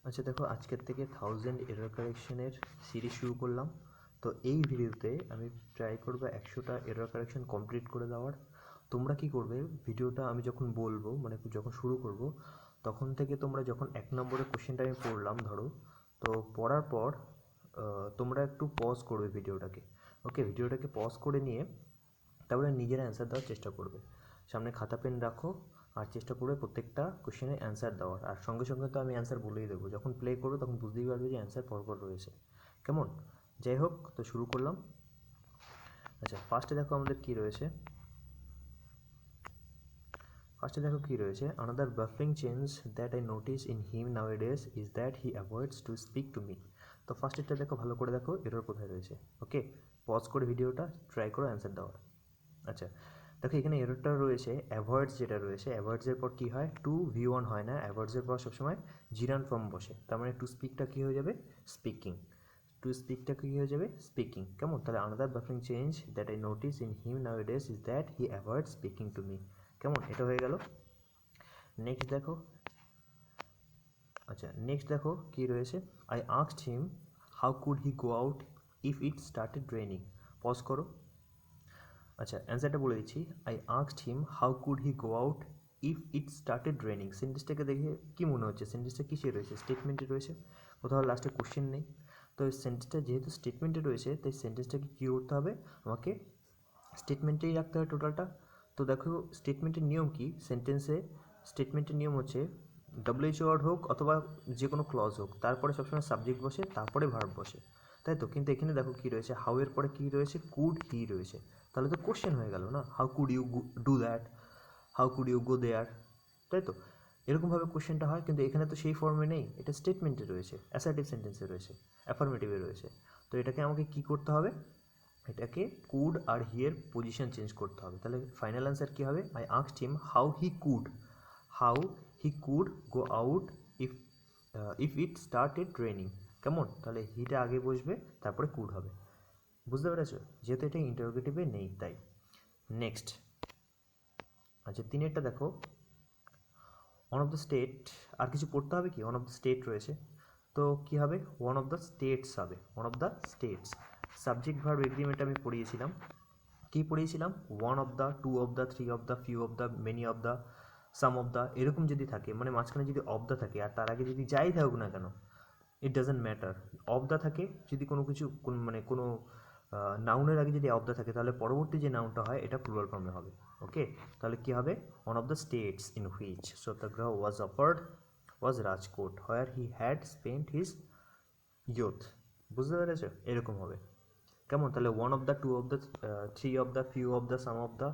আচ্ছা দেখো, আজকের থেকে 1000 এরর কারেকশনের সিরিজ শুরু করলাম। তো এই ভিডিওতে আমি ট্রাই করবো 100টা এরর কারেকশন কমপ্লিট করে দেওয়ার। তোমরা কি করবে, ভিডিওটা আমি যখন বলবো মানে যখন শুরু করব তখন থেকে তোমরা যখন 1 নম্বরের কোশ্চেনটা আমি পড়লাম ধরো, তো পড়ার পর তোমরা একটু পজ করবে ভিডিওটাকে। ওকে, ভিডিওটাকে পজ করে নিয়ে তারপরে নিজেরা অ্যান্সার দেওয়ার চেষ্টা করবে। সামনে খাতা পেন রাখো আর চেষ্টা করবে প্রত্যেকটা কোশ্চেনের অ্যান্সার দেওয়ার। আর সঙ্গে সঙ্গে তো আমি অ্যান্সার বলেই দেবো, যখন প্লে করবো তখন বুঝতেই পারবে যে অ্যান্সার পরপর রয়েছে। কেমন? যাই হোক, তো শুরু করলাম। আচ্ছা, ফার্স্টে দেখো আমাদের কী রয়েছে। Another buffering change that I notice in him now days is that he avoids to speak to me. তো ফার্স্টেরটা দেখো, ভালো করে দেখো এরর কোথায় রয়েছে। ওকে, পজ করে ভিডিওটা ট্রাই করো অ্যান্সার দেওয়ার। আচ্ছা দেখো, এখানে এররটা রয়েছে অ্যাভয়েডস, যেটা রয়েছে অ্যাভয়েডসের পর কী হয়, টু V1 হয় না, অ্যাভয়েডসের পর সবসময় জিরান ফর্ম বসে। তার মানে টু স্পিকটা কী হয়ে যাবে, স্পিকিং। টু স্পিকটা কী হয়ে যাবে, স্পিকিং। কেমন? তাহলে another buffering change that I notice in him now days is that he avoid speaking to me. কেমন? এটা হয়ে গেল। নেক্সট দেখো, আচ্ছা নেক্সট দেখো কী রয়েছে, I asked him how could he go out if it started raining. Pause করো। আচ্ছা, অ্যান্সারটা বলে দিচ্ছি। I asked him how could he go out if it started raining. সেন্টেন্সটাকে দেখে কী মনে হচ্ছে, সেন্টেন্সটা কিসে রয়েছে, স্টেটমেন্টে রয়েছে, কোথাও লাস্টে কোশ্চেন নেই। তো এই সেন্টেন্সটা যেহেতু স্টেটমেন্টে রয়েছে, তাই সেন্টেন্সটাকে কী করতে হবে, আমাকে স্টেটমেন্টেই রাখতে হবে টোটালটা। তো দেখো স্টেটমেন্টের নিয়ম কি, স্টেটমেন্টের নিয়ম হচ্ছে WH ওয়ার্ড হোক অথবা যে কোনো ক্লজ হোক, তারপরে সবসময় সাবজেক্ট বসে, তারপরে ভার্ব বসে, তাই তো। কিন্তু এখানে দেখো কী রয়েছে, হাউ এর পরে কী রয়েছে, কুড হি রয়েছে। তাহলে তো কোশ্চেন হয়ে গেল না, how could you do that, how could you go there, তাই তো। এরকমভাবে কোশ্চেনটা হয়, কিন্তু এখানে তো সেই ফর্মে নেই, এটা স্টেটমেন্টে রয়েছে, অ্যাসার্টিভ সেন্টেন্সে রয়েছে, অ্যাফার্মেটিভে রয়েছে। তো এটাকে আমাকে কী করতে হবে, এটাকে কুড আর হিয়ের পজিশন চেঞ্জ করতে হবে। তাহলে ফাইনাল অ্যান্সার কী হবে, I asked him how he could go out if if it started raining. কেমন? তাহলে হিটা আগে বসবে, তারপরে কুড হবে। বুঝতে পেরেছো? যেহেতু এটা ইন্টারোগেটিভে নেই তাই। নেক্সট, আচ্ছা তিনেরটা দেখো, ওয়ান অফ দ্য স্টেট, আর কিছু পড়তে হবে কি, ওয়ান অফ দ্য স্টেট রয়েছে, তো কী হবে, ওয়ান অফ দ্য স্টেটস হবে, one of the states. Subject verb agreement আমি পড়িয়েছিলাম। কী পড়িয়েছিলাম, one of the, two of the, three of the, few of the, many of the, some of the, এরকম যদি থাকে, মানে মাঝখানে যদি অফ দ্য থাকে আর তার আগে যদি যাই থাকুক না কেন, it doesn't matter. Of the থাকে যদি কোনো কিছু, মানে কোনো নাউনের আগে যদি অফ দ্য থাকে, তাহলে পরবর্তী যে নাউনটা হয় এটা প্লুরাল ফর্মে হবে। ওকে, তাহলে কী হবে, one of the states in which Satyagraha was offered was Rajkot, where he had spent his youth. বুঝতে পেরেছো? এরকম হবে। কেমন? তাহলে one of the, two of the, three of the, few of the, some of the,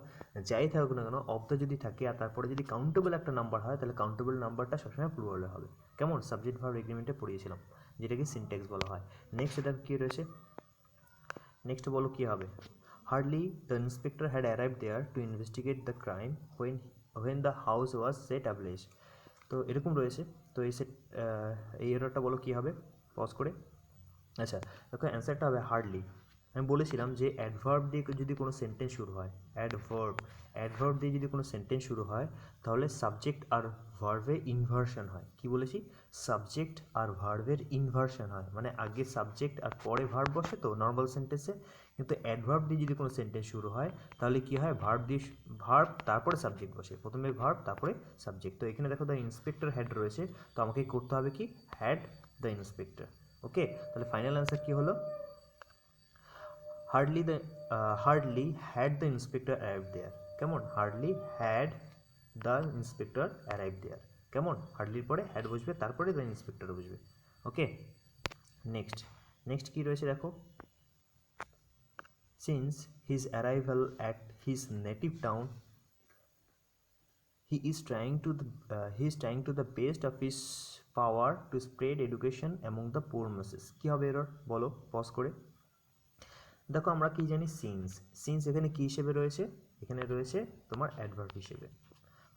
যাই থাকুক না কেন, অফ দ্য যদি থাকে আর তারপরে যদি কাউন্টেবল একটা নাম্বার হয়, তাহলে কাউন্টেবল নাম্বারটা সবসময় প্লুরালে হবে। কেমন? সাবজেক্ট ভার্ব এগ্রিমেন্টে পড়িয়েছিলাম, যেটাকে সিনট্যাক্স বলা হয়। নেক্সট এটা কী রয়েছে, নেক্সট বলো কী হবে, hardly the inspector had arrive there to investigate the crime when the house was set ablaze. তো এরকম রয়েছে। তো এই এররটা বলো কী হবে, পজ করে। আচ্ছা দেখো, অ্যান্সারটা হবে হার্ডলি। আমি বলেছিলাম যে অ্যাডভার্ব দিয়ে যদি কোনো সেন্টেন্স শুরু হয়, অ্যাডভার্ব দিয়ে যদি কোনো সেন্টেন্স শুরু হয়, তাহলে সাবজেক্ট আর ভার্ভে ইনভার্সন হয়। কি বলেছি, সাবজেক্ট আর ভার্ভের ইনভার্সন হয়, মানে আগে সাবজেক্ট আর পরে ভার্ব বসে তো নর্মাল সেন্টেন্সে। কিন্তু অ্যাডভার্ব দিয়ে যদি কোনো সেন্টেন্স শুরু হয়, তাহলে কী হয়, ভার্ব তারপরে সাবজেক্ট বসে, প্রথমে ভার্ব তারপরে সাবজেক্ট। তো এখানে দেখো দ্য ইন্সপেক্টর হ্যাড রয়েছে, তো আমাকে করতে হবে কি, হ্যাড দ্য ইন্সপেক্টর। ওকে, তাহলে ফাইনাল অ্যান্সার কী হলো, hardly had the inspector arrive there. কেমন? Hardly had the inspector arrive there. কেমন? হার্ডলির পরে হ্যাড বসবে, তারপরে দ্য ইন্সপেক্টর বসবে। ওকে, নেক্সট কী রয়েছে দেখো, since his arrival at his native town he is trying to the best of his power to spread education among the poor masses. কী হবে এরর বলো, পজ করে। দেখো আমরা কি জানি, সিন্স এখানে কী হিসেবে রয়েছে, এখানে রয়েছে তোমার অ্যাডভার্ব হিসেবে।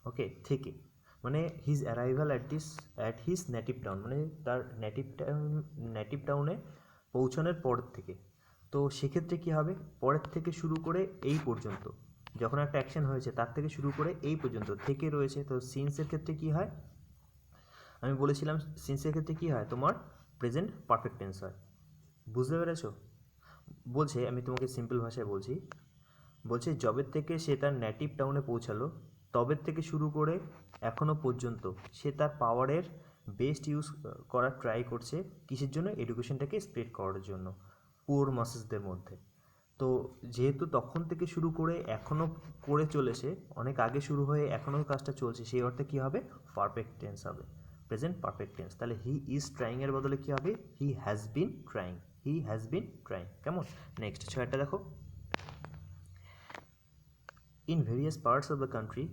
ওকে, থেকে, মানে his arrival at his native town, মানে তার নেটিভ টাউনে পৌঁছানোর পর থেকে। তো সেক্ষেত্রে কী হবে, পরের থেকে শুরু করে এই পর্যন্ত, যখন একটা অ্যাকশন হয়েছে তার থেকে শুরু করে এই পর্যন্ত থেকে রয়েছে। তো সিন্সের ক্ষেত্রে কী হয়, আমি বলেছিলাম সিন্সের ক্ষেত্রে কী হয়, তোমার প্রেজেন্ট পারফেক্ট টেন্স হয়। বুঝতে পেরেছো? বলছে, আমি তোমাকে সিম্পল ভাষায় বলছি, বলছে যবের থেকে সে তার নেটিভ টাউনে পৌঁছালো তবের থেকে শুরু করে এখনও পর্যন্ত সে তার পাওয়ারের বেস্ট ইউজ করার ট্রাই করছে। কিসের জন্য? এডুকেশনটাকে স্প্রেড করার জন্য পুয়ার মাসেসদের মধ্যে। তো যেহেতু তখন থেকে শুরু করে এখনও করে চলেছে, অনেক আগে শুরু হয়ে এখনও কাজটা চলছে, সেই অর্থে কী হবে? পারফেক্ট টেন্স হবে, প্রেজেন্ট পারফেক্ট টেন্স। তাহলে হি ইজ ট্রাইংয়ের বদলে কী হবে? He has been trying, he has been trying. কেমন? নেক্সট 6টা দেখো। In various parts of the country,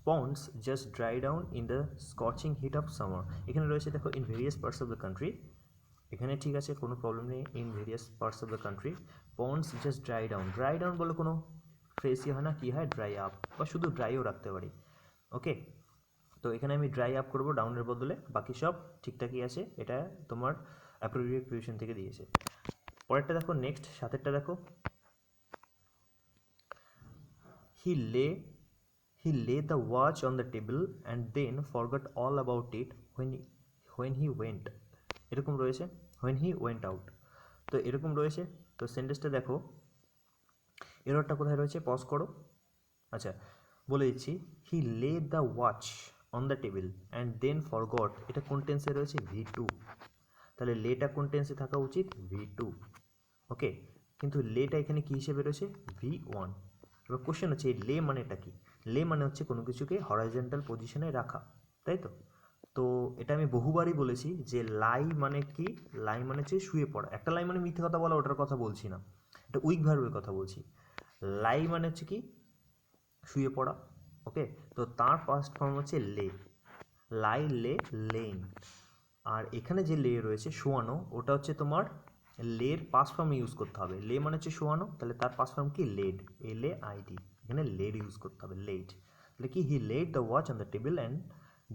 ponds just dry down in the scorching heat of summer. এখানে রয়েছে দেখো in various parts of the country, এখানে ঠিক আছে, কোনো প্রবলেম নেই। in various parts of the country ponds just dry down, dry down বলে কোনো ফ্রেজই হয় না, কি হয়? ড্রাই আপ, বা শুধু ড্রাইও রাখতে পারি। ওকে, তো এখানে আমি ড্রাই আপ করবো ডাউনের বদলে, বাকি সব ঠিকঠাকই আছে। এটা তোমার অ্যাপ্রোপ্রিয়েট প্রিপোজিশন থেকে দিয়েছে। পরেরটা দেখো, নেক্সট 7এরটা দেখো। He lay the watch on the table and then forgot all about it when he went, এরকম রয়েছে, when he went out। তো এরকম রয়েছে। তো সেন্টেন্সটা দেখো, এররটা কোথায় রয়েছে? পজ করো। আচ্ছা, বলে দিচ্ছি, he lay the watch on the table and then forgot, এটা কোন টেন্সে রয়েছে? V2। তাহলে লেটা কোন টেন্সে থাকা উচিত? V2। ওকে, কিন্তু লেটা এখানে কী হিসেবে রয়েছে? V1। এবার কোশ্চেন হচ্ছে, এই লে মানেটা কি? লে মানে হচ্ছে কোনো কিছুকে হরাইজন্টাল পজিশনে রাখা, তাই তো? তো এটা আমি বহুবারই বলেছি যে লাই মানে কি? লাই মানে হচ্ছে শুয়ে পড়া। একটা লাই মানে মিথ্যে কথা বলা, ওটার কথা বলছি না, এটা উইক ভার্বের কথা বলছি। লাই মানে হচ্ছে কি? শুয়ে পড়া। ওকে, তো তার ফার্স্ট ফর্ম হচ্ছে লে, লাই, লে, লেইন। আর এখানে যে লে রয়েছে শোয়ানো, ওটা হচ্ছে তোমার লের পাস ফর্ম ইউজ করতে হবে। লে মানে হচ্ছে শোয়ানো, তাহলে তার পাস ফর্ম কি? Laid, LAID। এখানে লেড ইউজ করতে হবে, লেড। তাহলে কি? He laid the watch on the table and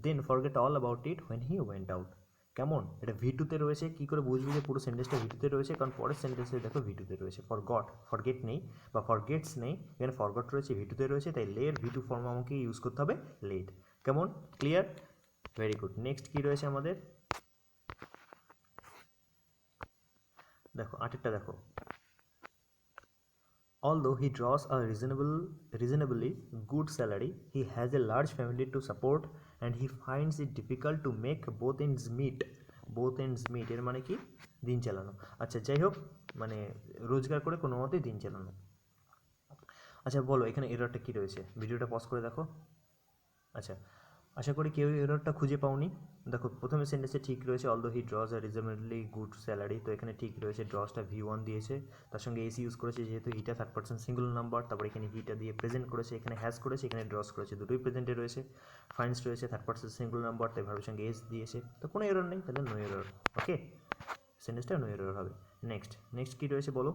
then forget all about it when he went out. কেমন? এটা V2-তে রয়েছে। কী করে বুঝবি যে পুরো সেন্টেন্সটা V2-তে রয়েছে? কারণ পরের সেন্টেন্সে দেখো V2-তে রয়েছে। ফরগেট নেই বা ফরগেটস নেই, এখানে ফরগট রয়েছে, V2-তে রয়েছে, তাই লের V2 ফর্ম আমাকে ইউজ করতে হবে, লেড। কেমন? ক্লিয়ার? Very good. নেক্সট কী রয়েছে আমাদের? দেখো 8এরটা দেখো। Although he draws a reasonably good salary, he has a large family to support and he finds it difficult to make both ends meet. both ends meet এর মানে কি? দিন চালানো। আচ্ছা, যাই হোক, মানে রোজগার করে কোনো মতেই দিন চালানো। আচ্ছা বলো, এখানে এররটা কী রয়েছে? ভিডিওটা পজ করে দেখো। আচ্ছা, আশা করি কেউ এররটা খুঁজে পাওনি। দেখো, প্রথমে সেন্টেন্সে ঠিক রয়েছে although he ড্রজ a reasonably good salary, তো এখানে ঠিক রয়েছে, ড্রজটা V1 দিয়েছে, তার সঙ্গে এসি ইউজ করেছে যেহেতু হিটা থার্ড পার্সন সিঙ্গুলার নাম্বার, তারপর এখানে হিটা দিয়ে প্রেজেন্ট করেছে, এখানে হ্যাজ করেছে, এখানে ড্রজ করেছে, দুটোই প্রেজেন্টে রয়েছে। ফাইন্স রয়েছে থার্ড পার্সন সিঙ্গুলার নাম্বার, তাই ভাবের সঙ্গে এস দিয়েছে, তো কোনো এরর নেই, তাহলে নো এরর। ওকে, সেন্টেন্সটা নো এরর হবে। নেক্সট কী রয়েছে বলো?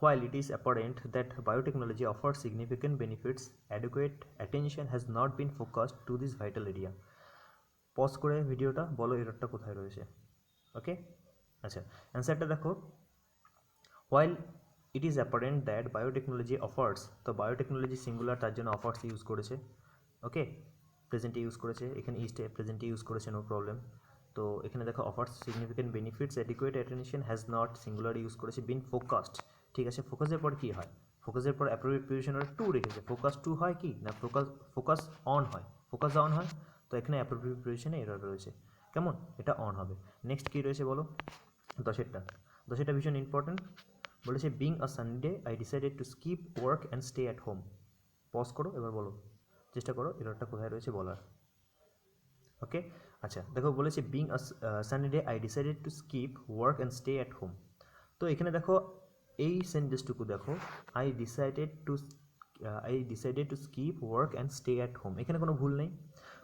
While it is apparent that biotechnology offers significant benefits, adequate attention has not been focused to this vital area. Pause করে ভিডিওটা বলো এররটা কোথায় রয়েছে। ওকে, আচ্ছা, অ্যান্সারটা দেখো, while it is apparent that biotechnology offers, তো বায়োটেকনোলজি সিঙ্গুলার, তার জন্য অফার্স ইউজ করেছে। ওকে, প্রেজেন্টে ইউজ করেছে, এখানে ইস্টে প্রেজেন্টে ইউজ করেছে, নো প্রবলেম। তো এখানে দেখো offers significant benefits, adequate attention has not, singular use করেছে, বিন ফোকাসড। ঠিক আছে, ফোকাসের পর কী হয়? ফোকাসের পর অ্যাপ্রোপ্রিয়েট প্রিপোজিশনের টু রেখেছে। ফোকাস টু হয় কি না, ফোকাস অন হয়, ফোকাস অন হয়, তো এখানে অ্যাপ্রোপ্রিয়েট প্রিপোজিশনে এরর রয়েছে। কেমন? এটা অন হবে। নেক্সট কী রয়েছে বলো? 10এরটা ভীষণ ইম্পর্টেন্ট। বলেছে being a Sunday I decided to skip work and stay at home. Pause করো, এবার বলো, চেষ্টা করো এররটা কোথায় রয়েছে বলার। ওকে, আচ্ছা দেখো, বলেছে being a Sunday I decided to skip work and stay at home. তো এখানে দেখো এই সেন্টেন্সটুকু দেখো, I decided to skip work and stay at home, এখানে কোনো ভুল নেই।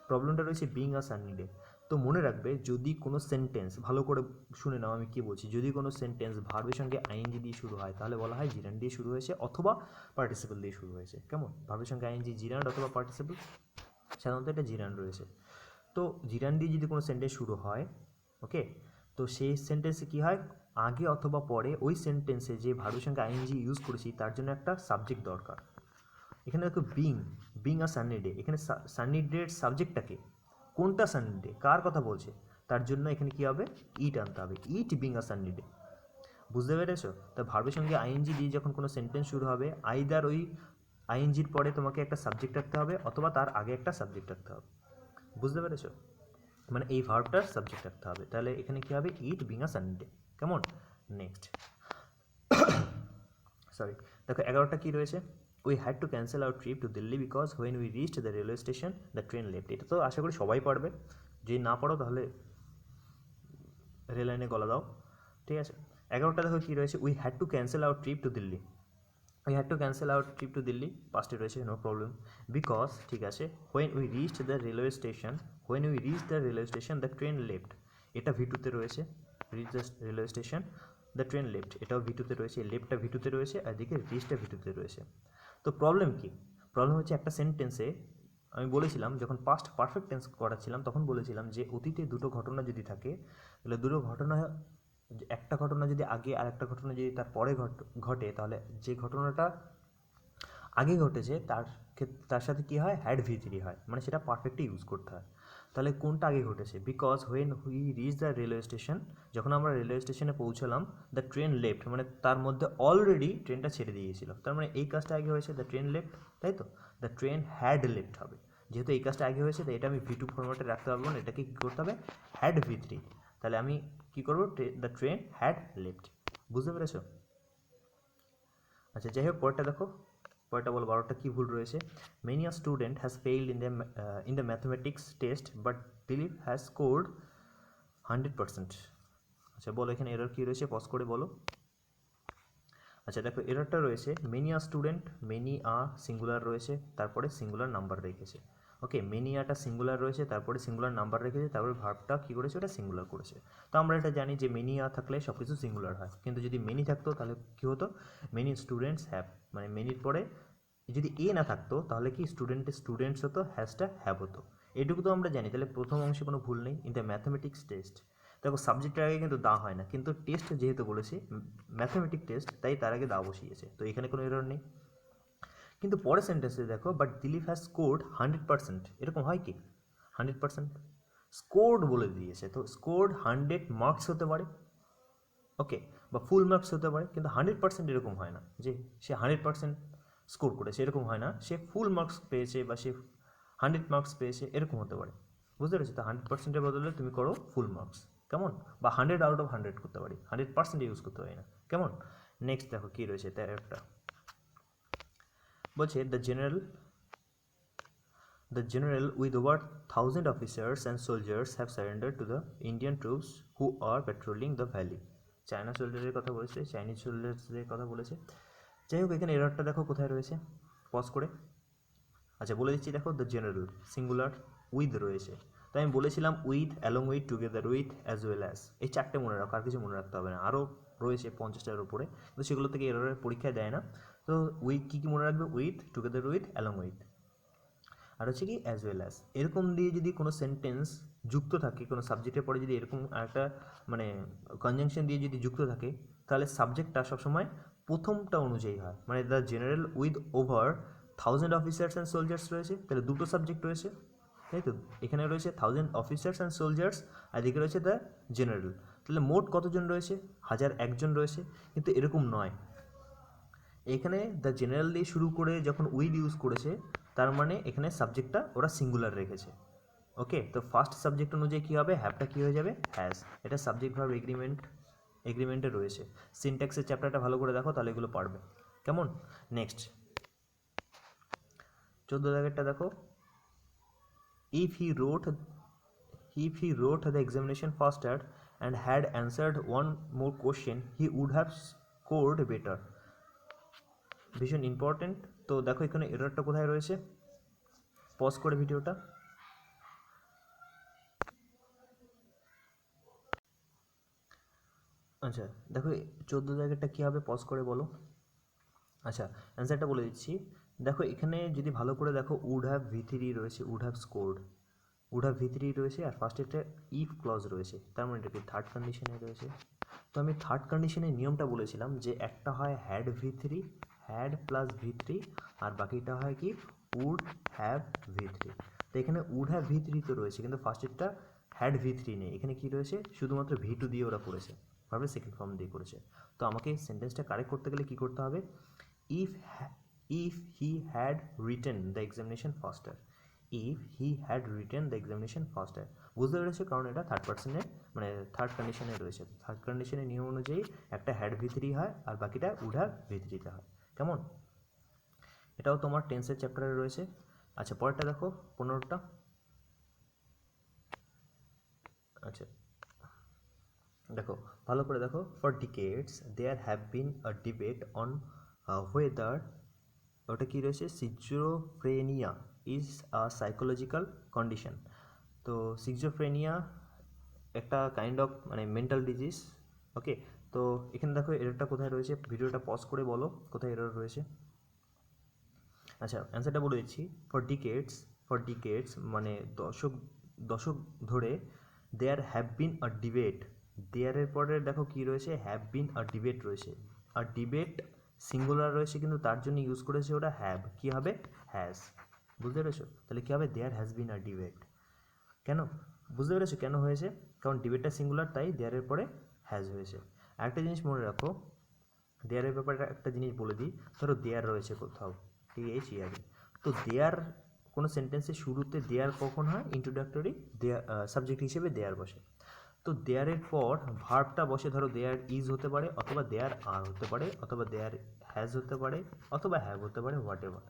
প্রবলেমটা রয়েছে বিং আ সাননি ডে। তো মনে রাখবে, যদি কোনো সেন্টেন্স, ভালো করে শুনে নাও আমি কী বলছি, যদি কোনো সেন্টেন্স ভার্বের সঙ্গে আইএনজি দিয়ে শুরু হয় তাহলে বলা হয় জিরান দিয়ে শুরু হয়েছে অথবা পার্টিসিপল দিয়ে শুরু হয়েছে। কেমন? ভার্বের সঙ্গে আইএনজি জিরান অথবা পার্টিসিপল, সাধারণত এটা জিরান রয়েছে। তো জিরান দিয়ে যদি কোনো সেন্টেন্স শুরু হয়, ওকে, তো সেই সেন্টেন্সে কী হয়, আগে অথবা পরে ওই সেন্টেন্সে যে ভার্বের সঙ্গে আইএনজি ইউজ করেছি তার জন্য একটা সাবজেক্ট দরকার। এখানে দেখো বিং আ সাননি ডে, এখানে সাননি ডের সাবজেক্টটাকে কোনটা সানি ডে, কার কথা বলছে, তার জন্য এখানে কী হবে, ইট আনতে হবে, it being a sunny day. বুঝতে পেরেছো? তো ভার্বের সঙ্গে আইএনজি দিয়ে যখন কোনো সেন্টেন্স শুরু হবে, আইদার ওই আইএনজির পরে তোমাকে একটা সাবজেক্ট রাখতে হবে অথবা তার আগে একটা সাবজেক্ট রাখতে হবে। বুঝতে পেরেছো? মানে এই ভার্বটার সাবজেক্ট রাখতে হবে, তাহলে এখানে কী হবে, it being a sunny day. কেমন? নেক্সট সরি, দেখো 11টা কী রয়েছে, we had to cancel our trip to Delhi because when we reached the railway station the train left. এটা তো আশা করি সবাই পারবে, যদি না পারো তাহলে রেল লাইনে গলা দাও, ঠিক আছে। 11টা দেখো কী রয়েছে, we had to cancel our trip to Delhi, we had to cancel our trip to Delhi, পাস্টে রয়েছে, নো প্রবলেম। বিকজ, ঠিক আছে, when we reached the railway station, when we reach the railway station the train left, এটা ভিটুতে রয়েছে, reach the railway station the train left, এটাও ভিটুতে রয়েছে, লেফটটা ভিটুতে রয়েছে, আর এদিকে রিচটা ভিটুতে রয়েছে। তো প্রবলেম কি, প্রবলেম হচ্ছে একটা সেন্টেন্সে আমি বলেছিলাম যখন পাস্ট পারফেক্ট টেন্স করাচ্ছিলাম তখন বলেছিলাম যে অতীতে দুটো ঘটনা যদি থাকে তাহলে দুটো ঘটনা, একটা ঘটনা যদি আগে আর একটা ঘটনা যদি তার পরে ঘটে তাহলে যে ঘটনাটা আগে ঘটেছে তার সাথে কী হয়, হ্যাড ভি3 হয়, মানে সেটা পারফেক্টলি ইউজ করতে হয়। তাহলে কোনটা আগে ঘটেছে, because when we reach the railway station, যখন আমরা রেলওয়ে স্টেশনে পৌঁছালাম, দ্য ট্রেন লেফট, মানে তার মধ্যে অলরেডি ট্রেনটা ছেড়ে দিয়েছিল, তার মানে এই কাজটা আগে হয়েছে, দ্য ট্রেন লেফট, তাই তো, দ্য ট্রেন হ্যাড লেফট হবে, যেহেতু এই কাজটা আগে হয়েছে তাই এটা আমি ভি2 ফর্মেটে রাখতে পারবো না, এটাকে কী করতে হবে, হ্যাড ভি3, তাহলে আমি কী করবো, দ্য ট্রেন হ্যাড লেফট। বুঝতে পেরেছো? আচ্ছা যাই হোক, পরেরটা দেখো, পরেরটা বলো 12টা কী ভুল রয়েছে, many a student has failed in the mathematics test but Dilip has scored 100%। আচ্ছা বলো এখানে এরর কী রয়েছে, পজ করে বলো। আচ্ছা দেখো এররটা রয়েছে, many a student, many a singular রয়েছে, তারপরে সিঙ্গুলার নাম্বার রেখেছে। ওকে, মেনি আটা সিঙ্গুলার রয়েছে, তারপরে সিঙ্গুলার নাম্বার রেখেছে, তারপরে ভার্বটা কী করেছে, ওটা সিঙ্গুলার করেছে। তো আমরা এটা জানি যে মেনি আ থাকলে সব কিছু সিঙ্গুলার হয়, কিন্তু যদি মেনি থাকতো তাহলে কী হতো, মেনি স্টুডেন্টস হ্যাভ, মানে মেনির পরে যদি এ না থাকতো তাহলে কি স্টুডেন্টস হতো, হ্যাজটা হ্যাভ হতো। এটুকু তো আমরা জানি, তাহলে প্রথম অংশে কোনো ভুল নেই। ইন দ্য ম্যাথমেটিক্স টেস্ট, দেখো সাবজেক্টের আগে কিন্তু দা হয় না, কিন্তু টেস্ট যেহেতু বলেছি ম্যাথমেটিক টেস্ট, তাই তার আগে দা বসিয়েছে, তো এখানে কোনো এরর নেই। কিন্তু পরের সেন্টেন্সে দেখো, বাট দিলীপ হ্যাজ স্কোর্ড 100%, এরকম হয় কি, 100% স্কোর্ড বলে দিয়েছে, তো স্কোর্ড 100 মার্কস হতে পারে, ওকে, বা ফুল মার্কস হতে পারে, কিন্তু 100% এরকম হয় না যে সে 100% স্কোর করেছে, এরকম হয় না, সে ফুল মার্কস পেয়েছে বা সে 100 মার্কস পেয়েছে, এরকম হতে পারে। বুঝতে পেরেছি? তো 100%-এর বদলে তুমি করো ফুল মার্কস, কেমন, বা 100 আউট অফ 100 করতে পারি, 100% ইউজ করতে পারি না, কেমন। নেক্সট দেখো কী রয়েছে, তার একটা বলছে The general with over 1,000 officers and soldiers have surrendered to the Indian troops who are patrolling the valley. China সোলজারের কথা বলেছে, চাইনিজ সোলজার্সদের কথা বলেছে। যাই হোক এখানে এররটা দেখো কোথায় রয়েছে, পজ করে। আচ্ছা বলে দিচ্ছি, দেখো দ্য জেনারেল সিঙ্গুলার উইথ রয়েছে, তো আমি বলেছিলাম with, along with, together with, as well as, এই চারটে মনে রাখো, আর কিছু মনে রাখতে হবে না, আরও রয়েছে 50টার উপরে, তো সেগুলো থেকে এররের পরীক্ষায় দেয় না। তো উইথ কী কী মনে রাখবে, with, together with, along with, আর হচ্ছে কি অ্যাজ ওয়েল অ্যাজ। এরকম দিয়ে যদি কোনো সেন্টেন্স যুক্ত থাকে, কোনো সাবজেক্টের পরে যদি এরকম একটা মানে কনজাংশন দিয়ে যদি যুক্ত থাকে, তাহলে সাবজেক্টটা সবসময় প্রথমটা অনুযায়ী হয়, মানে the general with over 1,000 officers and soldiers রয়েছে, তাহলে দুটো সাবজেক্ট রয়েছে, তাই তো, এখানে রয়েছে 1,000 অফিসার্স অ্যান্ড সোলজার্স, আর এদিকে রয়েছে দ্য জেনারেল, তাহলে মোট কতজন রয়েছে, 1,001 রয়েছে, কিন্তু এরকম নয়, এখানে দ্য জেনারেল দিয়ে শুরু করে যখন উইথ ইউজ করেছে তার মানে এখানে সাবজেক্টটা ওরা সিঙ্গুলার রেখেছে। ওকে, তো ফার্স্ট সাবজেক্ট অনুযায়ী কী হবে, হ্যাভটা কী হয়ে যাবে, হ্যাজ, এটা সাবজেক্ট ভার্ব এগ্রিমেন্টে রয়েছে। সিনট্যাক্সের চ্যাপ্টারটা ভালো করে দেখো তাহলে এগুলো পারবে, কেমন। নেক্সট 14 দাগেরটা দেখো, if he wrote the examination faster and had answered one more question he would have scored better, ভীষণ ইম্পর্টেন্ট। তো দেখো এখানে এররটা কোথায় রয়েছে, পজ করে ভিডিওটা। আচ্ছা দেখো 14 জায়গাটা কী হবে, পজ করে বলো। আচ্ছা অ্যান্সারটা বলে দিচ্ছি, দেখো এখানে যদি ভালো করে দেখো উড হ্যাভ ভি3 রয়েছে, would have scored, would have ভি3 রয়েছে, আর ফার্স্টে একটা ইফ ক্লজ রয়েছে, তার মানে এটা কি থার্ড কন্ডিশনে রয়েছে। তো আমি থার্ড কন্ডিশনের নিয়মটা বলেছিলাম যে একটা হয় হ্যাড ভি3, হ্যাড প্লাস ভি3, আর বাকিটা হয় কি উড হ্যাভ ভি3। তো এখানে উড হ্যাভ ভি থ্রি তো রয়েছে, কিন্তু ফার্স্টেরটা হ্যাড ভি থ্রি নেই, এখানে কী রয়েছে শুধুমাত্র ভি টু দিয়ে ওরা করেছে, ভার্বের সেকেন্ড ফর্ম দিয়ে করেছে। তো আমাকে সেন্টেন্সটা কারেক্ট করতে গেলে কী করতে হবে, if if he had written the examination ফাস্টার, if he had written the examination ফাস্টার। বুঝতে পেরেছো, কারণ এটা থার্ড পার্সনের মানে থার্ড কন্ডিশনে রয়েছে, থার্ড কন্ডিশনের নিয়ম অনুযায়ী একটা হ্যাড ভি থ্রি হয় আর বাকিটা উড হ্যাভ ভি থ্রিতে হয়। কেমন, এটাও তোমার টেন্সের চ্যাপ্টারে রয়েছে। আচ্ছা পরেরটা দেখো 15টা। আচ্ছা দেখো ভালো করে দেখো, for decades there have been a debate on whether, ওটা কী রয়েছে, schizophrenia is a psychological condition. তো সিজোফ্রেনিয়া একটা কাইন্ড অফ মানে মেন্টাল ডিজিজ। ওকে, তো এখানে দেখো এররটা কোথায় রয়েছে, ভিডিওটা পজ করে বলো কোথায় এরর রয়েছে। আচ্ছা অ্যান্সারটা বলে দিচ্ছি, ফর ডিকেডস মানে দশক দশক ধরে দেয়ার হ্যাভ বিন আ ডিবেট, দেয়ারের পরে দেখো কী রয়েছে, হ্যাভ বিন আ ডিবেট রয়েছে, আর ডিবেট সিঙ্গুলার রয়েছে কিন্তু তার জন্য ইউজ করেছে ওটা হ্যাভ, কী হবে হ্যাজ। বুঝতে পেরেছো, তাহলে কী হবে, there has been a debate. কেন, বুঝতে পেরেছো কেন হয়েছে, কারণ ডিবেটটা সিঙ্গুলার তাই দেয়ারের পরে হ্যাজ হয়েছে। আরেকটা জিনিস মনে রাখো, দেয়ারের ব্যাপারে একটা জিনিস বলে দিই, ধরো দেয়ার রয়েছে কোথাও, ঠিক এই চেয়ারে, তো দেয়ার কোনো সেন্টেন্সের শুরুতে দেয়ার কখন হয়, ইন্ট্রোডাক্টরি দেয়ার সাবজেক্ট হিসেবে দেয়ার বসে। তো দেয়ারের পর ভার্বটা বসে, ধরো দেয়ার ইজ হতে পারে, অথবা দেয়ার আর হতে পারে, অথবা দেয়ার হ্যাজ হতে পারে, অথবা হ্যাভ হতে পারে, হোয়াট এভার।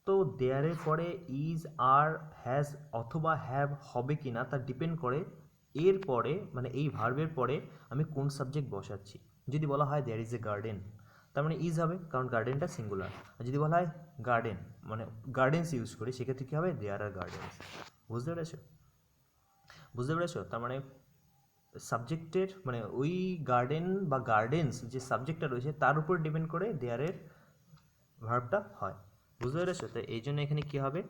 তো দেয়ারের পরে ইজ আর হ্যাজ অথবা হ্যাভ হবে কি না তা ডিপেন্ড করে এর পরে মানে এই ভার্বের পরে আমি কোন সাবজেক্ট বসাচ্ছি। যদি বলা হয় দেয়ার ইজ এ গার্ডেন, তার মানে ইজ হবে, কারণ গার্ডেনটা সিঙ্গুলার। আর যদি বলা হয় গার্ডেন মানে গার্ডেন্স ইউজ করি, সেক্ষেত্রে কী হবে, দেয়ার আর গার্ডেন্স। বুঝতে পেরেছো, বুঝতে পেরেছো, তার মানে সাবজেক্টের মানে ওই গার্ডেন বা গার্ডেন্স যে সাবজেক্টটা রয়েছে তার উপর ডিপেন্ড করে দেয়ারের ভার্বটা হয়। বুঝতে পেরেছো, তো এই জন্য এখানে কী হবে,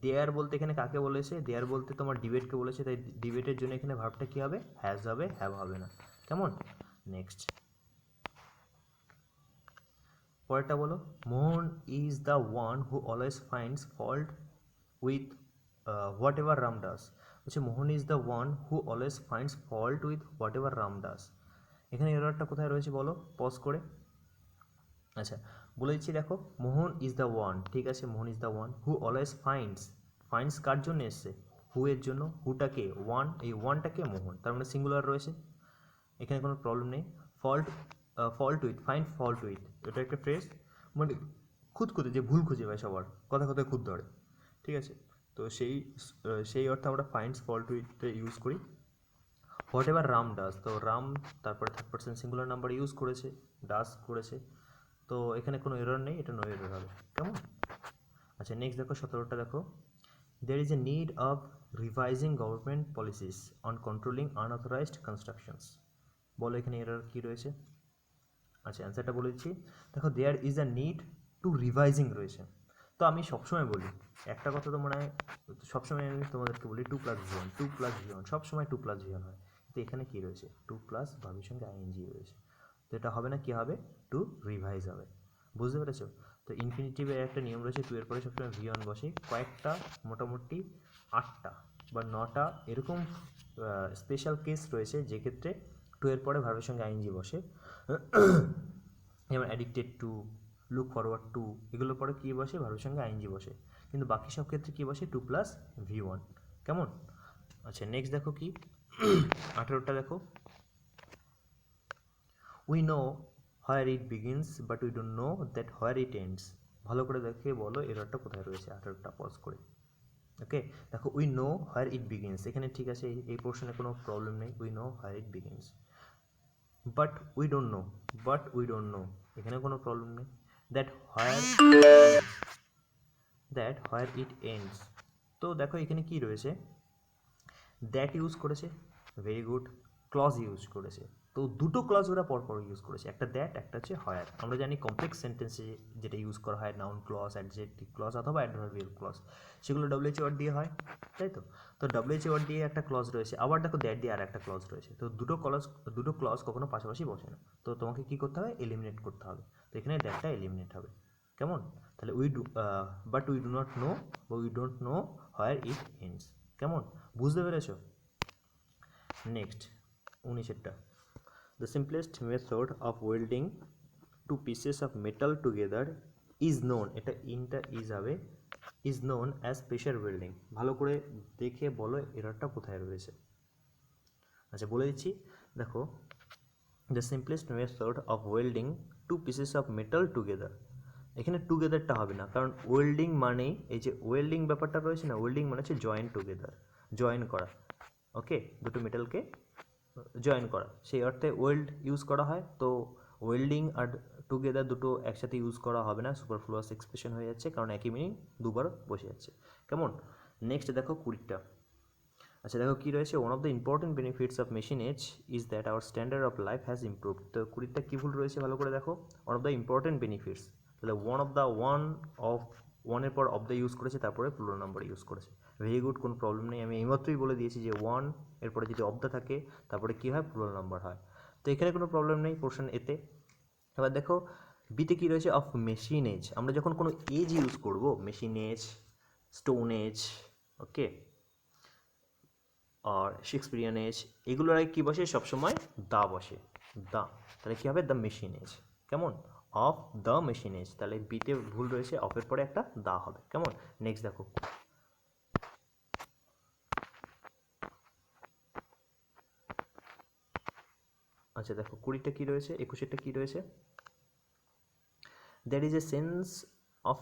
দেয়ার বলতে এখানে কাকে বলেছে, দেয়ার বলতে তোমার ডিবেটকে বলেছে, তাই ডিবেটের জন্য এখানে ভার্বটা কী হবে, হ্যাজ হবে, হ্যাভ হবে না। কেমন, নেক্সট পরেরটা বলো, Mohan is the one who always finds fault with whatever Ram does. বলছে Mohan is the one who always finds fault with whatever Ram does. এখানে এররটা কোথায় রয়েছে বলো পজ করে। আচ্ছা বলে দিচ্ছি, দেখো মোহন ইজ দ্য ওয়ান, ঠিক আছে, Mohan is the one who always finds কার জন্য এসছে, হু এর জন্য, হুটাকে ওয়ান, এই ওয়ানটাকে মোহন, তার মানে সিঙ্গুলার রয়েছে, এখানে কোনো প্রবলেম নেই। Fault with, find fault with, এটা একটা ফ্রেজ মানে খুঁত খুঁতে যে ভুল খুঁজে পায় সবার, কথা কথায় খুঁত ধরে, ঠিক আছে। তো সেই অর্থে আমরা ফাইন্ডস ফল্ট উইথ ইউজ করি। হোয়াট এভার রাম ডাস, তো রাম তারপরে third person singular number use করেছে, ডাস করেছে, তো এখানে কোনো এরর নেই, এটা নো এরর হবে। কেমন, আচ্ছা নেক্সট দেখো 17টা দেখো, there is a need of revising government policies on controlling unauthorized constructions। বলো এখানে এরর কী রয়েছে। আচ্ছা অ্যান্সারটা বলে দিচ্ছি, দেখো there is a need to revising রয়েছে। তো আমি সবসময় বলি একটা কথা, তো মনে হয় সবসময় আমি তোমাদেরকে বলি 2+V1 2+V1 সবসময় 2+V1 হয়, তো এখানে কী রয়েছে 2+ ভাবের সঙ্গে আইএনজি রয়েছে, তো এটা হবে না, কী হবে, টু রিভাইজ হবে। বুঝতে পেরেছো, তো ইনফিনিটিভের একটা নিয়ম রয়েছে, 2 এর পরে সবসময় V1 বসে, কয়েকটা মোটামুটি 8টা বা 9টা এরকম স্পেশাল কেস রয়েছে যেক্ষেত্রে 2 এর পরে ভার্বের সঙ্গে আইএনজি বসে, যেমন addicted to, look forward to, এগুলোর পরে কী বসে, ভার্বের সঙ্গে আইএনজি বসে, কিন্তু বাকি সব ক্ষেত্রে কী বসে, 2+V1। কেমন, আচ্ছা নেক্সট দেখো কি 18টা দেখো, we know where it begins but we don't know that where it ends. ভালো করে দেখে বলো এররটা কোথায় রয়েছে, 18টা পজ করে। ওকে দেখো, we know where it begins, এখানে ঠিক আছে, এই পোর্শনে কোনো প্রবলেম নেই, we know where it begins, but we don't no এখানে কোনো প্রবলেম নেই, দ্যাট হোয়ার ইট এন্ডস। তো দেখো এখানে কি রয়েছে, দ্যাট ইউজ করেছে, ভেরি গুড, ক্লজ ইউজ করেছে, তো দুটো ক্লজ ওরা পরপর ইউজ করেছে, একটা দ্যাট একটা হচ্ছে হোয়ার। আমরা জানি কমপ্লেক্স সেন্টেন্সে যেটা ইউজ করা হয় নাউন ক্লজ, অ্যাডজেক্টিভ ক্লজ অথবা অ্যাডভার্বিয়াল ক্লজ, সেগুলো ডব্লিউএইচ ওয়ার্ড দিয়ে হয়, তাই তো। তো ডব্লিউএইচ ওয়ার্ড দিয়ে একটা ক্লজ রয়েছে, আবার দেখো দ্যাট দিয়ে আর একটা ক্লজ রয়েছে, তো দুটো ক্লজ কখনো পাশাপাশি বসে না, তো তোমাকে কী করতে হবে, এলিমিনেট করতে হবে, তো এখানে দ্যাটটা এলিমিনেট হবে। কেমন? তাহলে we do but we do not know বা we don't know where it ends. কেমন? বুঝতে পেরেছো? নেক্সট 19-এরটা, the simplest method of welding two pieces of metal together is known, এটা ইনটা ইজ হবে, is known as pressure welding. ভালো করে দেখে বলো এররটা কোথায় রয়েছে। আচ্ছা বলে দিচ্ছি, দেখো, the simplest method of welding two pieces of metal together, এখানে টুগেদারটা হবে না, কারণ ওয়েল্ডিং মানেই এই যে ওয়েল্ডিং ব্যাপারটা রয়েছে না, ওয়েল্ডিং মানে হচ্ছে জয়েন টুগেদার, জয়েন করা। ওকে, দুটো মেটালকে জয়েন করা, সেই অর্থে ওয়েল্ড ইউজ করা হয়। তো ওয়েল্ডিং আর টুগেদার দুটো একসাথে ইউজ করা হবে না, সুপারফ্লুয়াস এক্সপ্রেশন হয়ে যাচ্ছে, কারণ একই মিনিং দুবার বসে যাচ্ছে। কেমন? নেক্সট দেখো 20টা। আচ্ছা দেখো কী রয়েছে, one of the important benefits of machine age is that our standard of life has improved. তো 20টা কী ভুল রয়েছে ভালো করে দেখো, one of the important benefits, তাহলে ওয়ানের পর অফ দ্য ইউজ করেছে, তারপরে প্লুরাল নাম্বার ইউজ করেছে। ভেরি গুড, কোনো প্রবলেম নেই। আমি এইমাত্রই বলে দিয়েছি যে ওয়ান এরপরে যদি অফ দ্য থাকে তারপরে কী হয়, প্লুরাল নাম্বার হয়। তো এখানে কোনো প্রবলেম নেই পোর্শন এতে। এবার দেখো বিতে কী রয়েছে, অফ মেশিন এজ। আমরা যখন কোনো এজ ইউজ করব, মেশিন এজ, স্টোন এজ, ওকে, আর শেক্সপিরিয়ান এজ, এগুলোর আগে কী বসে, সবসময় দা বসে, দা। তাহলে কী হবে, দ্য মেশিন এজ। কেমন? Of the machine age. তাহলে বিতে ভুল রয়েছে, অফের পরে একটা দা হবে। কেমন? নেক্সট দেখো, আচ্ছা দেখো 20টা কী রয়েছে, 21-এরটা কী রয়েছে, there is a sense of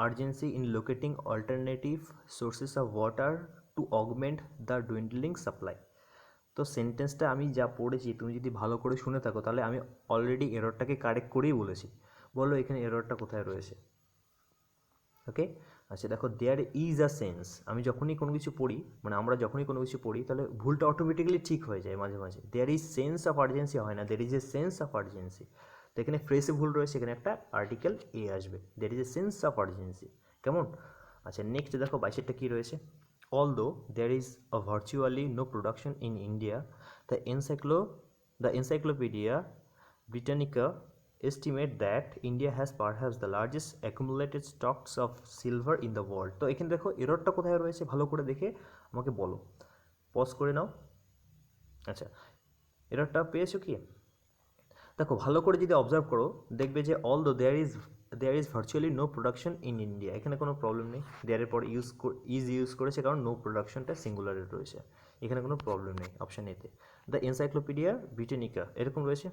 urgency in locating alternative sources of water to augment the dwindling supply। তো সেন্টেন্সটা আমি যা পড়েছি তুমি যদি ভালো করে শুনে থাকো তাহলে আমি অলরেডি এররটাকে কারেক্ট করেই বলেছি। বলো এখানে এররটা কোথায় রয়েছে। ওকে, আচ্ছা দেখো, দেয়ার ইজ আ সেন্স, আমি যখনই কোনো কিছু পড়ি, মানে আমরা যখনই কোনো কিছু পড়ি তাহলে ভুলটা অটোমেটিক্যালি ঠিক হয়ে যায় মাঝে মাঝে। There is sense of urgency হয় না, there is a sense of urgency. তো এখানে ফ্রেসে ভুল রয়েছে, এখানে একটা আর্টিকেল এ আসবে, there is a sense of urgency. কেমন? আচ্ছা নেক্সট দেখো 22-এরটা কী রয়েছে, although there is a virtually no production in India, the Encyclopedia Britannica estimate that India has perhaps the largest accumulated stocks of silver in the world। তো এখানে দেখো এররটা কোথায় রয়েছে ভালো করে দেখে আমাকে বলো, পজ করে নাও। আচ্ছা এররটা পেয়েছো কি? দেখো ভালো করে যদি অবজার্ভ করো দেখবে যে although there is virtually no production in India, এখানে কোনো প্রবলেম নেই, দেয়ারের পর ইউজ করেছে কারণ নো প্রোডাকশনটা সিঙ্গুলারে রয়েছে, এখানে কোনো প্রবলেম নেই অপশান এতে। দ্য এনসাইক্লোপিডিয়া ব্রিটানিকা এরকম রয়েছে।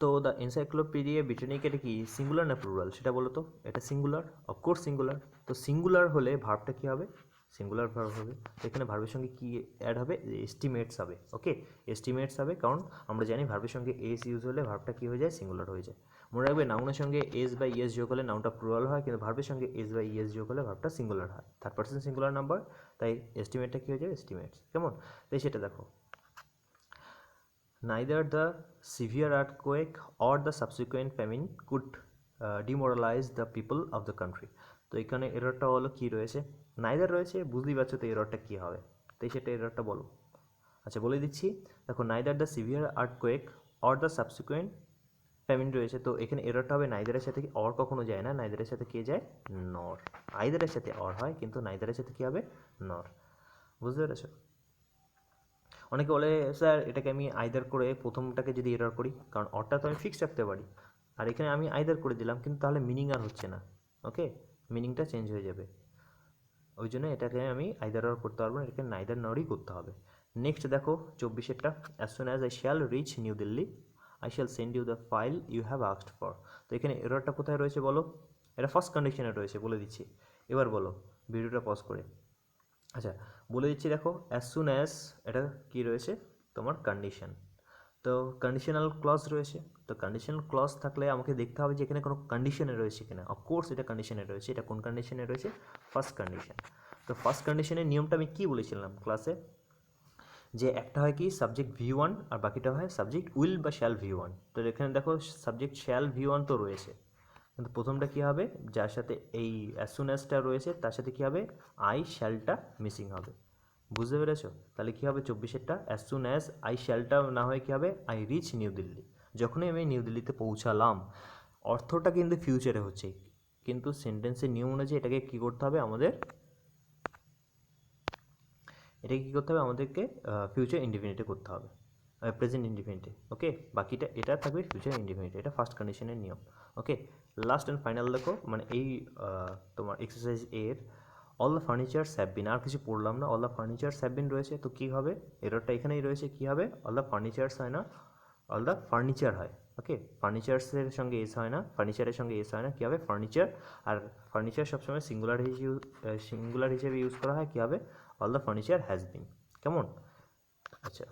তো দ্য এনসাইক্লোপিডিয়া ব্রিটানিকা এটা কি সিঙ্গুলার না প্লুরাল সেটা বলো তো। এটা সিঙ্গুলার, অফকোর্স সিঙ্গুলার। তো সিঙ্গুলার হলে ভার্বটা কী হবে, সিঙ্গুলার ভার্ব হবে। তো এখানে ভার্বের সঙ্গে কী অ্যাড হবে, এস্টিমেটস হবে। ওকে, এস্টিমেটস হবে, কারণ আমরা জানি ভার্বের সঙ্গে এস ইউজ হলে ভার্বটা কী হয়ে যায়, সিঙ্গুলার হয়ে যায়। মনে রাখবে নাউনের সঙ্গে এস বা ইএস যোগ হলে নাউনটা প্লুরাল হয়, কিন্তু ভার্বের সঙ্গে এস বা ইএস যোগ হলে ভার্বটা সিঙ্গুলার হয়, থার্ড পার্সন সিঙ্গুলার নাম্বার, তাই এস্টিমেটটা কী হয়ে যায়, এস্টিমেটস। কেমন? তাই সেটা দেখো, neither the severe earthquake or the subsequent famine could demoralize the people of the country। তো এখানে এররটা হলো কী রয়েছে, নাইদার রয়েছে, বুঝতেই পারছো তো এররটা কী হবে, তাই সেটা এররটা বলো। আচ্ছা বলে দিচ্ছি, দেখো neither the severe earthquake or the subsequent famine রয়েছে, তো এখানে এররটা হবে নাইদারের সাথে অর কখনো যায় না, নাইদারের সাথে কে যায়, নর। আইদারের সাথে অর হয় কিন্তু নাইদারের সাথে কী হবে, নর। বুঝতে পেরেছো? অনেকে বলে স্যার এটাকে আমি আইদার করে প্রথমটাকে যদি এরর করি, কারণ অরটা তো আমি ফিক্সড রাখতে পারি, আর এখানে আমি আইদার করে দিলাম কিন্তু তাহলে মিনিং আর হচ্ছে না। ওকে, মিনিংটা চেঞ্জ হয়ে যাবে, ওই জন্য এটাকে আমি আইদার অর করতে পারবো না, এটাকে নাইদার নরই করতে হবে। নেক্সট দেখো 24-এরটা, as soon as I shall reach New Delhi I shall send you the file you have asked for. তো এখানে এররটা কোথায় রয়েছে বলো, এটা ফার্স্ট কন্ডিশনে রয়েছে, বলে দিচ্ছি। এবার বলো ভিডিওটা পজ করে। আচ্ছা বলে দিচ্ছি, দেখো অ্যাজ সুন অ্যাজ এটা কী রয়েছে, তোমার কন্ডিশন। তো কন্ডিশনাল ক্লজ রয়েছে, তো কন্ডিশনাল ক্লজ থাকলে আমাকে দেখতে হবে যে এখানে কোনো কন্ডিশনে রয়েছে কিনা। অফকোর্স এটা কন্ডিশনে রয়েছে, এটা কোন কন্ডিশনে রয়েছে, ফার্স্ট কন্ডিশন। তো ফার্স্ট কন্ডিশনের নিয়মটা আমি কী বলেছিলাম ক্লাসে, যে একটা হয় কি সাবজেক্ট V1 আর বাকিটা হয় সাবজেক্ট উইল বা শ্যাল V1। তো এখানে দেখো সাবজেক্ট শ্যাল V1 তো রয়েছে, কিন্তু প্রথমটা কী হবে, যার সাথে এই অ্যাজ সুন অ্যাজটা রয়েছে তার সাথে কী হবে, আই শ্যালটা মিসিং হবে। বুঝতে পেরেছো? তাহলে কী হবে 24-এরটা, অ্যাজ সুন অ্যাজ আই শ্যালটা না হয়ে কী হবে, আই রিচ নিউ দিল্লি, যখনই আমি নিউ দিল্লিতে পৌঁছালাম। অর্থটা কিন্তু ফিউচারে হচ্ছে, কিন্তু সেন্টেন্সের নিয়ম অনুযায়ী এটাকে কী করতে হবে আমাদের, এটাকে কী করতে হবে আমাদেরকে ফিউচার ইনডিফিনিটে করতে হবে, প্রেজেন্ট ইনডিফিনিটে। ওকে, বাকিটা এটা থাকবে ফিউচার ইনডিফিনিটে, এটা ফার্স্ট কন্ডিশনের নিয়ম। ওকে, লাস্ট অ্যান্ড ফাইনাল দেখো, মানে এই তোমার এক্সারসাইজ এর all the furnitures have been, আর কিছু পড়লাম না, all the furnitures have been রয়েছে, তো কী হবে, এররটা এখানেই রয়েছে, কী হবে, অল দ্য ফার্নিচার্স হয় না, অল দ্য ফার্নিচার হয়। ওকে, ফার্নিচার্সের সঙ্গে এস হয় না, ফার্নিচারের সঙ্গে এস হয় না, কী হবে ফার্নিচার, আর ফার্নিচার সবসময় সিঙ্গুলার হিসেবে ইউজ করা হয়, কী হবে, all the furniture has been. কেমন? আচ্ছা,